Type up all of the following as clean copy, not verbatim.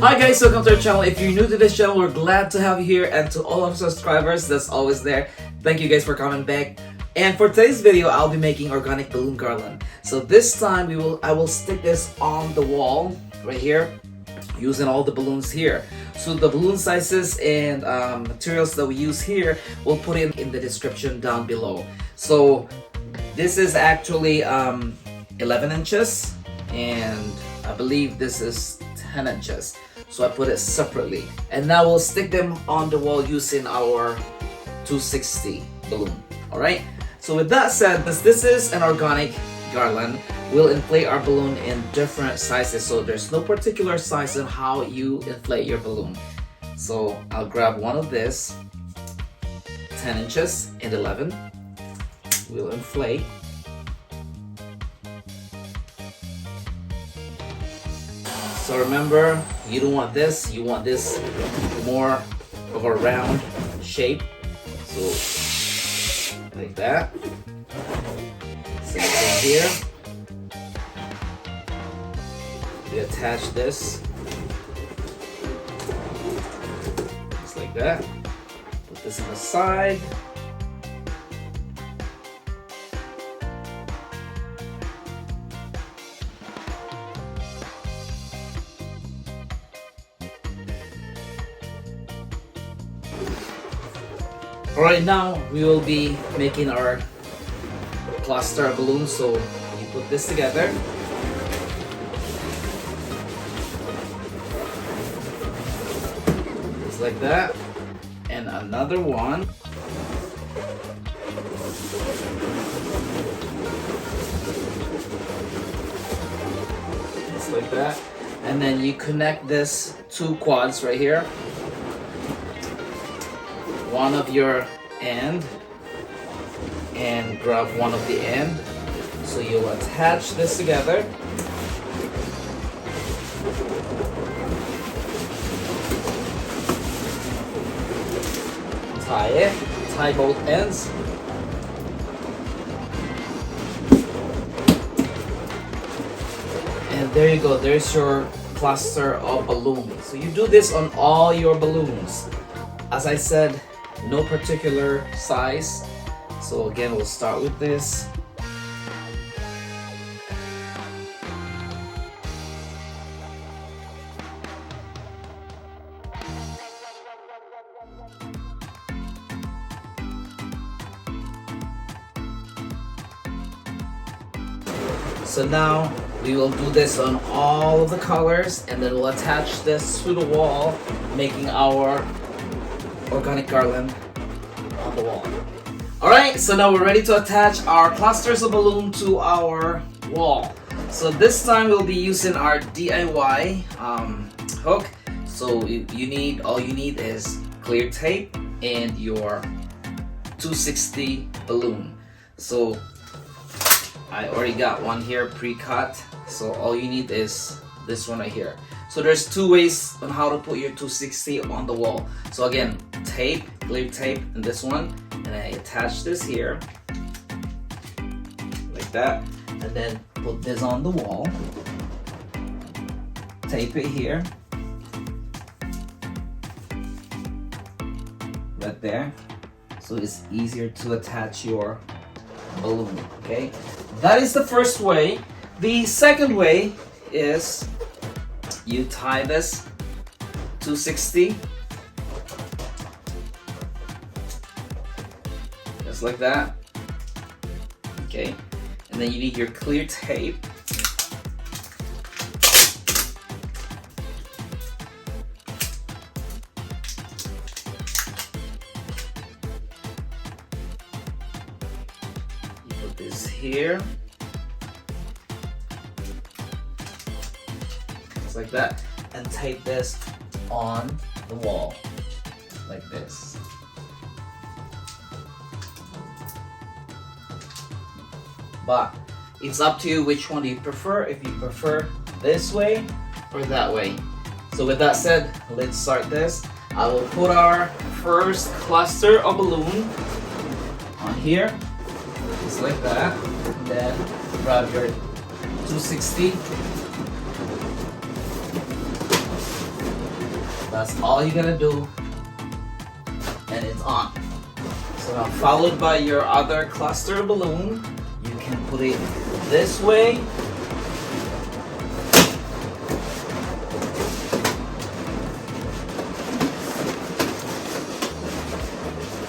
Hi guys, welcome to our channel. If you're new to this channel, we're glad to have you here, and to all of our subscribers that's always there, thank you guys for coming back. And for today's video, I'll be making organic balloon garland. So this time I will stick this on the wall right here using all the balloons here. So the balloon sizes and materials that we use here, we'll put it in the description down below. So this is actually 11 inches and I believe this is 10 inches. So I put it separately. And now we'll stick them on the wall using our 260 balloon. Alright? So with that said, as this is an organic garland, we'll inflate our balloon in different sizes. So there's no particular size on how you inflate your balloon. So I'll grab one of this, 10 inches and 11. We'll inflate. So remember, you don't want this, you want this more of a round shape. So like that. Same thing here. We attach this just like that. Put this on the side. Alright, now we will be making our cluster of balloons. So you put this together. Just like that. And another one. Just like that. And then you connect this two quads right here. One of your end and grab one of the end. So you'll attach this together. Tie it, tie both ends. And there you go, there's your cluster of balloons. So you do this on all your balloons. As I said, no particular size. So again, we'll start with this. So now we will do this on all of the colors, and then we'll attach this to the wall, making our organic garland on the wall. Alright, so now we're ready to attach our clusters of balloon to our wall. So this time we'll be using our DIY hook. So all you need is clear tape and your 260 balloon. So I already got one here pre-cut. So all you need is this one right here. So there's two ways on how to put your 260 on the wall. So again, tape, clear tape, and this one, and I attach this here like that, and then put this on the wall, tape it here, right there, so it's easier to attach your balloon. Okay, that is the first way. The second way is you tie this 260 just like that. Okay, and then you need your clear tape. You put this here. Like that, and tape this on the wall like this. But it's up to you which one you prefer, if you prefer this way or that way. So with that said, let's start this. I will put our first cluster of balloon on here, just like that, and then grab your 260 That's all you're gonna do, and it's on. So now, followed by your other cluster balloon, you can put it this way.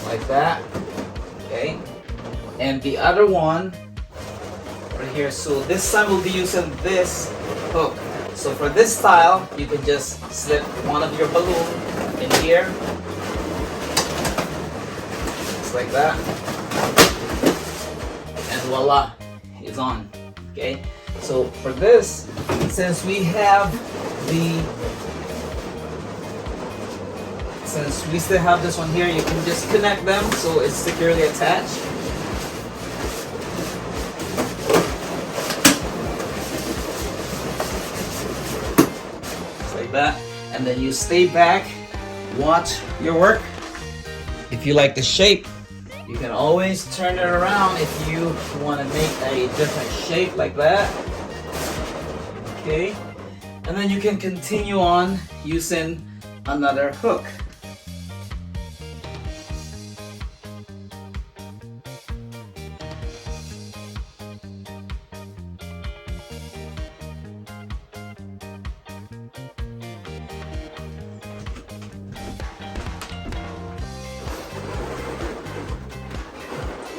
Like that. Okay. And the other one right here. So this time we'll be using this hook. So for this style, you can just slip one of your balloon in here. Just like that. And voila, it's on. Okay. So for this, since we still have this one here, you can just connect them so it's securely attached. Just like that. And then you stay back, watch your work. If you like the shape, you can always turn it around if you want to make a different shape like that. Okay. And then you can continue on using another hook.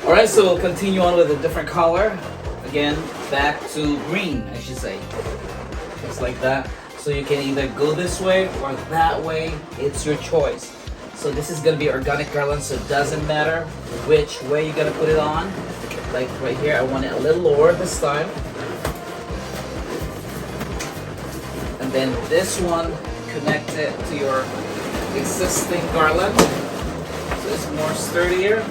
Alright, so we'll continue on with a different color. Again, back to green, I should say. Just like that. So you can either go this way or that way. It's your choice. So this is going to be organic garland, so it doesn't matter which way you're going to put it on. Like right here, I want it a little lower this time. And then this one, connect it to your existing garland. So it's more sturdier.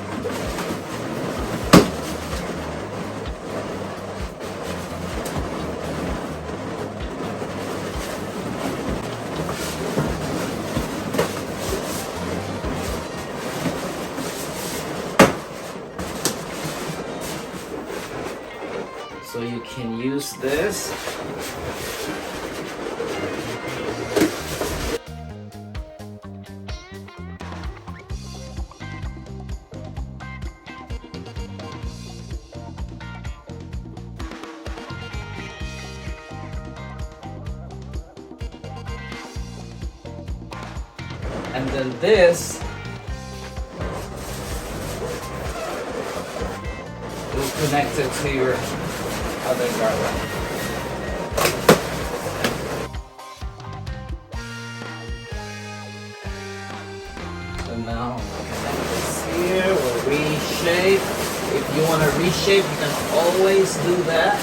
So you can use this. And then this will connect it to your other garland. So now connect this here, we'll reshape. If you want to reshape, you can always do that.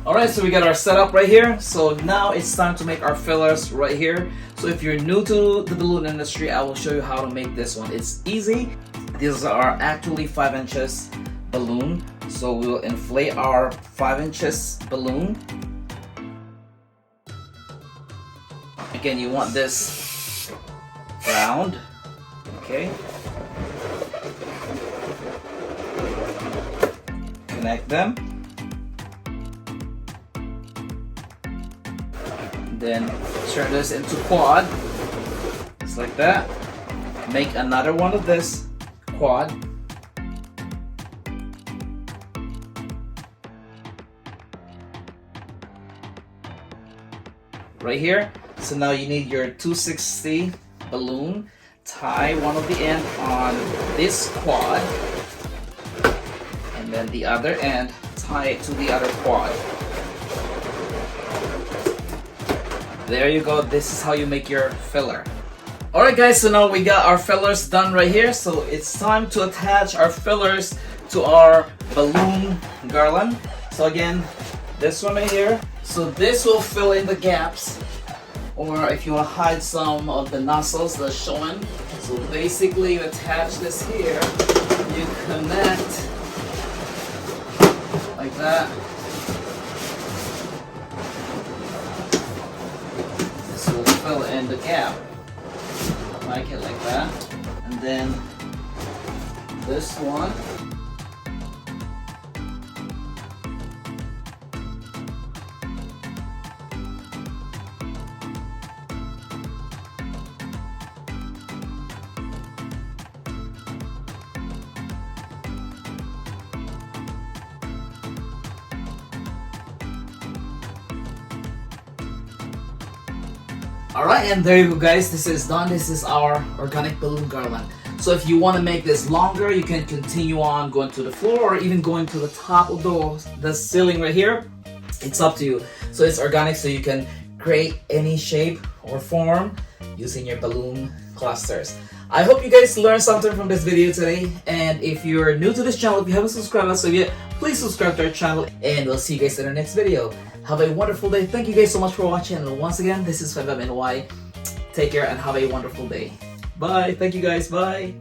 Alright, so we got our setup right here. So now it's time to make our fillers right here. So if you're new to the balloon industry, I will show you how to make this one. It's easy. These are actually 5 inches balloon. So we'll inflate our 5 inches balloon. Again, you want this round. Okay. Connect them. Then turn this into quad, just like that. Make another one of this quad. Right here. So now you need your 260 balloon. Tie one of the end on this quad, and then the other end tie it to the other quad. There you go, this is how you make your filler. Alright guys, so now we got our fillers done right here. So it's time to attach our fillers to our balloon garland. So again, this one right here. So this will fill in the gaps, or if you want to hide some of the nozzles that's showing. So basically you attach this here, you connect like that. then the gap, like it like that, and then this one. Alright, and there you go guys, this is done. This is our organic balloon garland. So if you want to make this longer, you can continue on going to the floor or even going to the top of the ceiling right here. It's up to you. So it's organic, so you can create any shape or form using your balloon clusters. I hope you guys learned something from this video today, and if you're new to this channel, if you haven't subscribed us yet, please subscribe to our channel, and we'll see you guys in our next video. Have a wonderful day. Thank you guys so much for watching, and once again, this is 5MNY. Take care and have a wonderful day. Bye. Thank you guys. Bye.